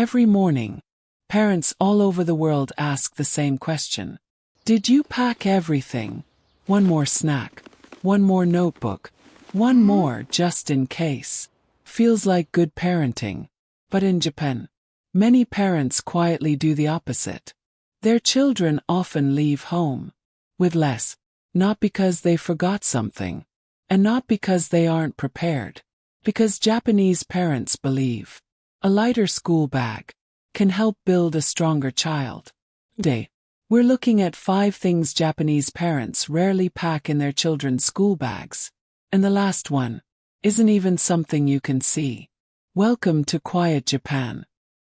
Every morning, parents all over the world ask the same question. Did you pack everything? One more snack, one more notebook, one more just in case. Feels like good parenting. But in Japan, many parents quietly do the opposite. Their children often leave home with less, not because they forgot something, and not because they aren't prepared, because Japanese parents believe a lighter school bag can help build a stronger child. Today, we're looking at 5 things Japanese parents rarely pack in their children's school bags. And the last one isn't even something you can see. Welcome to Quiet Japan.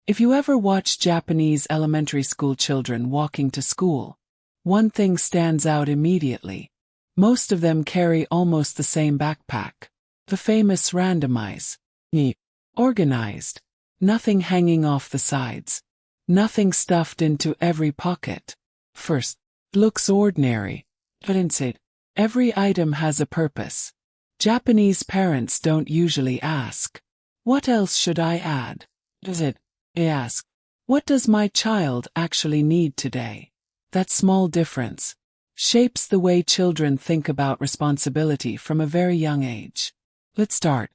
If you ever watch Japanese elementary school children walking to school, one thing stands out immediately. Most of them carry almost the same backpack. The famous randomize. Neat. Organized. Nothing hanging off the sides. Nothing stuffed into every pocket. First, looks ordinary. But inside, every item has a purpose. Japanese parents don't usually ask, "What else should I add?" They ask, "What does my child actually need today?" That small difference shapes the way children think about responsibility from a very young age. Let's start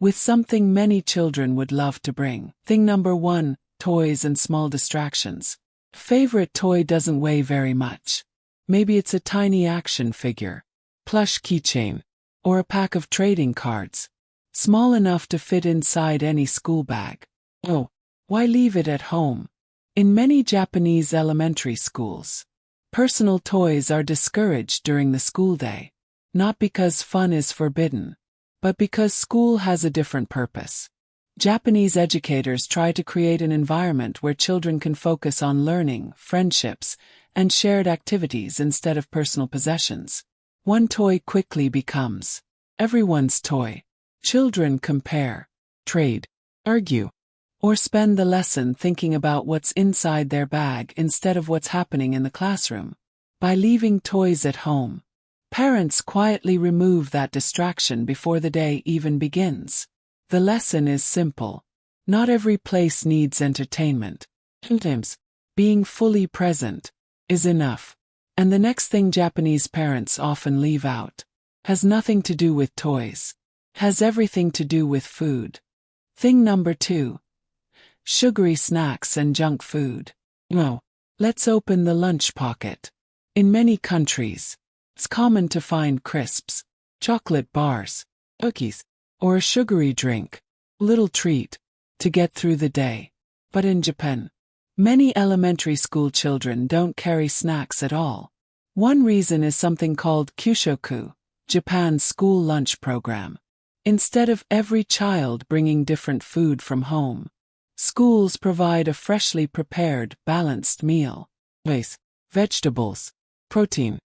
with something many children would love to bring. Thing number 1, toys and small distractions. Favorite toy doesn't weigh very much. Maybe it's a tiny action figure, plush keychain, or a pack of trading cards, small enough to fit inside any school bag. Oh, why leave it at home? In many Japanese elementary schools, personal toys are discouraged during the school day, not because fun is forbidden, but because school has a different purpose. Japanese educators try to create an environment where children can focus on learning, friendships, and shared activities instead of personal possessions. One toy quickly becomes everyone's toy. Children compare, trade, argue, or spend the lesson thinking about what's inside their bag instead of what's happening in the classroom. By leaving toys at home, parents quietly remove that distraction before the day even begins. The lesson is simple. Not every place needs entertainment. Sometimes, being fully present is enough. And the next thing Japanese parents often leave out has nothing to do with toys. Has everything to do with food. Thing number 2. Sugary snacks and junk food. Now, let's open the lunch pocket. In many countries, it's common to find crisps, chocolate bars, cookies, or a sugary drink, little treat, to get through the day. But in Japan, many elementary school children don't carry snacks at all. One reason is something called Kyushoku, Japan's school lunch program. Instead of every child bringing different food from home, schools provide a freshly prepared, balanced meal. Rice, vegetables, protein,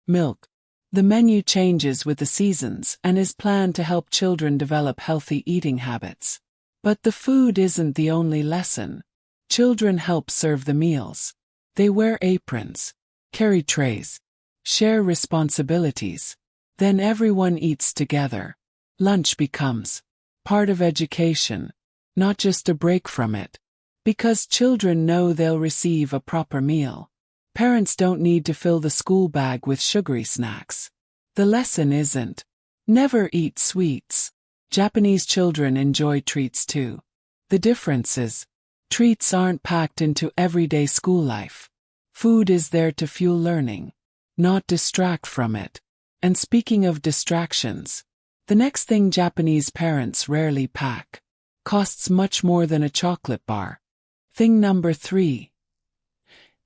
milk. The menu changes with the seasons and is planned to help children develop healthy eating habits. But the food isn't the only lesson. Children help serve the meals. They wear aprons, carry trays, share responsibilities. Then everyone eats together. Lunch becomes part of education, not just a break from it. Because children know they'll receive a proper meal, parents don't need to fill the school bag with sugary snacks. The lesson isn't, never eat sweets. Japanese children enjoy treats too. The difference is, treats aren't packed into everyday school life. Food is there to fuel learning, not distract from it. And speaking of distractions, the next thing Japanese parents rarely pack costs much more than a chocolate bar. Thing number 3.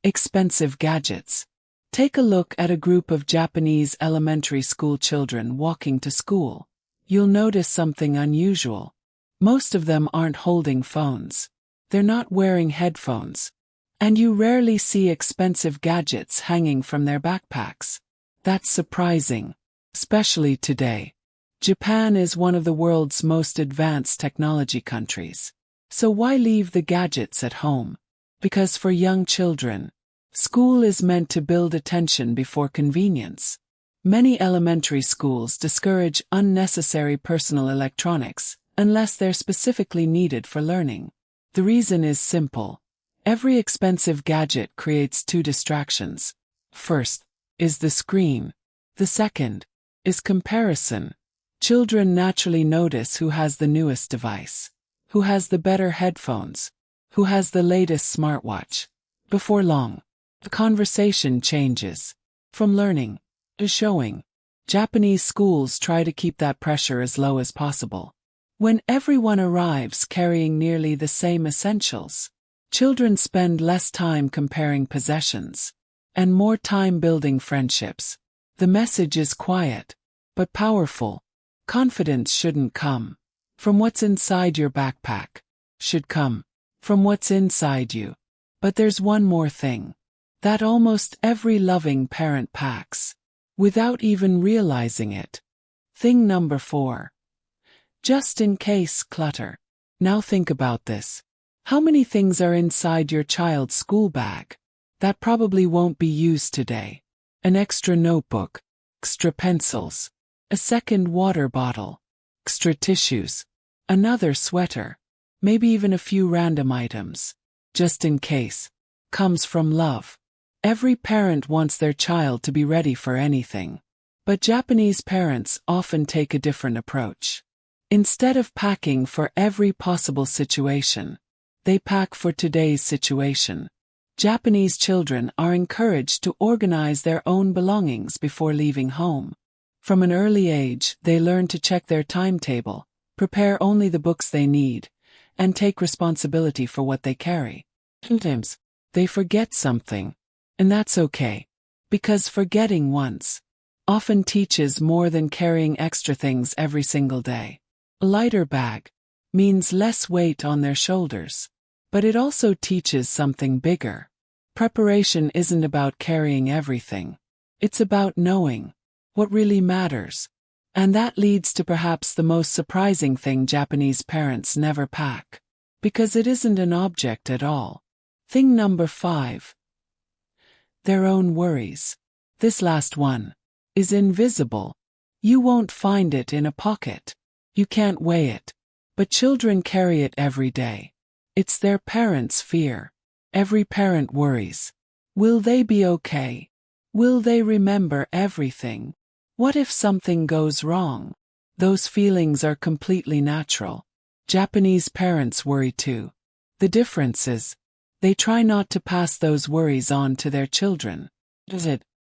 Expensive gadgets. Take a look at a group of Japanese elementary school children walking to school. You'll notice something unusual. Most of them aren't holding phones. They're not wearing headphones. And you rarely see expensive gadgets hanging from their backpacks. That's surprising, especially today. Japan is one of the world's most advanced technology countries. So why leave the gadgets at home? Because for young children, school is meant to build attention before convenience. Many elementary schools discourage unnecessary personal electronics unless they're specifically needed for learning. The reason is simple. Every expensive gadget creates two distractions. First is the screen. The second is comparison. Children naturally notice who has the newest device, who has the better headphones, who has the latest smartwatch. Before long, the conversation changes from learning to showing. Japanese schools try to keep that pressure as low as possible. When everyone arrives carrying nearly the same essentials, children spend less time comparing possessions and more time building friendships. The message is quiet, but powerful. Confidence shouldn't come from what's inside your backpack, should come from what's inside you. But there's one more thing that almost every loving parent packs, without even realizing it. Thing number 4. Just in case clutter. Now think about this. How many things are inside your child's school bag that probably won't be used today? An extra notebook, extra pencils, a second water bottle, extra tissues, another sweater, maybe even a few random items. Just in case comes from love. Every parent wants their child to be ready for anything. But Japanese parents often take a different approach. Instead of packing for every possible situation, they pack for today's situation. Japanese children are encouraged to organize their own belongings before leaving home. From an early age, they learn to check their timetable, prepare only the books they need, and take responsibility for what they carry. Sometimes, they forget something, and that's okay, because forgetting once often teaches more than carrying extra things every single day. A lighter bag means less weight on their shoulders, but it also teaches something bigger. Preparation isn't about carrying everything. It's about knowing what really matters. And that leads to perhaps the most surprising thing Japanese parents never pack, because it isn't an object at all. Thing number 5. Their own worries. This last one is invisible. You won't find it in a pocket. You can't weigh it. But children carry it every day. It's their parents' fear. Every parent worries. Will they be okay? Will they remember everything? What if something goes wrong? Those feelings are completely natural. Japanese parents worry too. The difference is, they try not to pass those worries on to their children.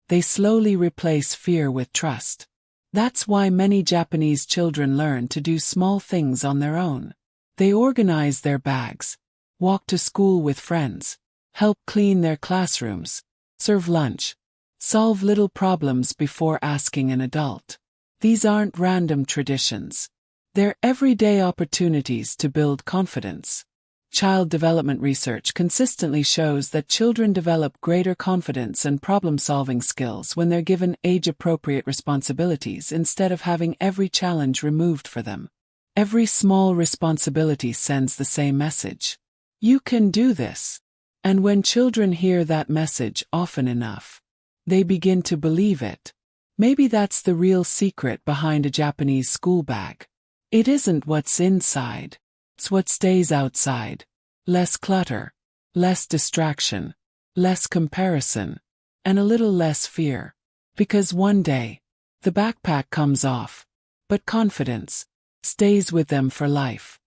They slowly replace fear with trust. That's why many Japanese children learn to do small things on their own. They organize their bags, walk to school with friends, help clean their classrooms, serve lunch, solve little problems before asking an adult. These aren't random traditions. They're everyday opportunities to build confidence. Child development research consistently shows that children develop greater confidence and problem-solving skills when they're given age-appropriate responsibilities instead of having every challenge removed for them. Every small responsibility sends the same message. You can do this. And when children hear that message often enough, they begin to believe it. Maybe that's the real secret behind a Japanese school bag. It isn't what's inside. It's what stays outside. Less clutter, less distraction, less comparison, and a little less fear. Because one day, the backpack comes off, but confidence stays with them for life.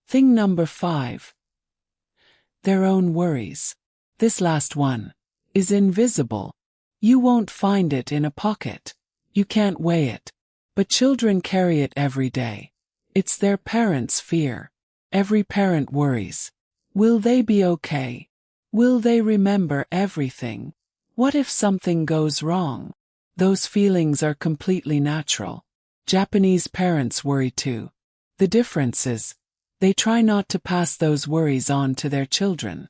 Thing number 5. Their own worries. This last one is invisible. You won't find it in a pocket. You can't weigh it. But children carry it every day. It's their parents' fear. Every parent worries. Will they be okay? Will they remember everything? What if something goes wrong? Those feelings are completely natural. Japanese parents worry too. The difference is, they try not to pass those worries on to their children.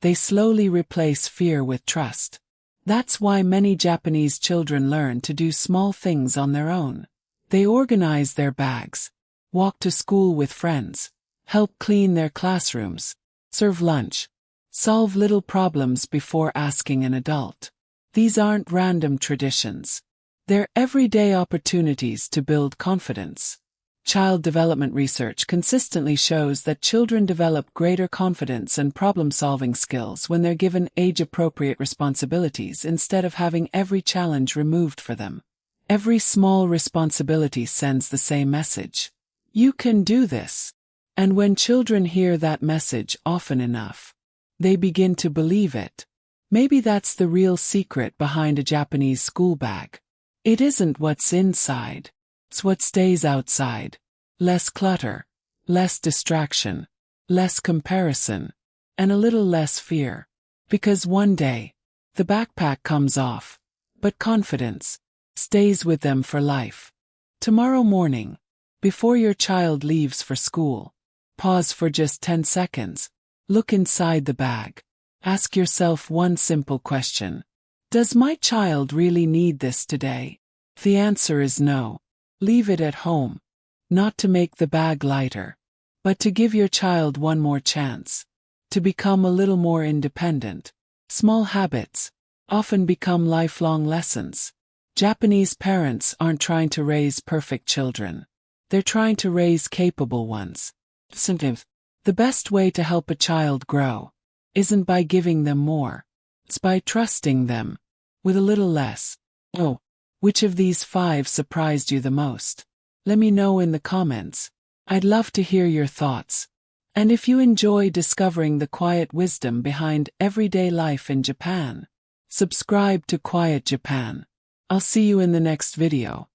They slowly replace fear with trust. That's why many Japanese children learn to do small things on their own. They organize their bags, walk to school with friends, help clean their classrooms, serve lunch, solve little problems before asking an adult. These aren't random traditions. They're everyday opportunities to build confidence. Child development research consistently shows that children develop greater confidence and problem-solving skills when they're given age-appropriate responsibilities instead of having every challenge removed for them. Every small responsibility sends the same message. You can do this. And when children hear that message often enough, they begin to believe it. Maybe that's the real secret behind a Japanese school bag. It isn't what's inside. It's what stays outside. Less clutter, less distraction, less comparison, and a little less fear. Because one day, the backpack comes off, but confidence stays with them for life. Tomorrow morning, before your child leaves for school, pause for just 10 seconds, look inside the bag. Ask yourself one simple question. Does my child really need this today? If the answer is no, leave it at home. Not to make the bag lighter, but to give your child one more chance to become a little more independent. Small habits often become lifelong lessons. Japanese parents aren't trying to raise perfect children. They're trying to raise capable ones. Sometimes, the best way to help a child grow isn't by giving them more. It's by trusting them with a little less. Oh, which of these 5 surprised you the most? Let me know in the comments. I'd love to hear your thoughts. And if you enjoy discovering the quiet wisdom behind everyday life in Japan, subscribe to Quiet Japan. I'll see you in the next video.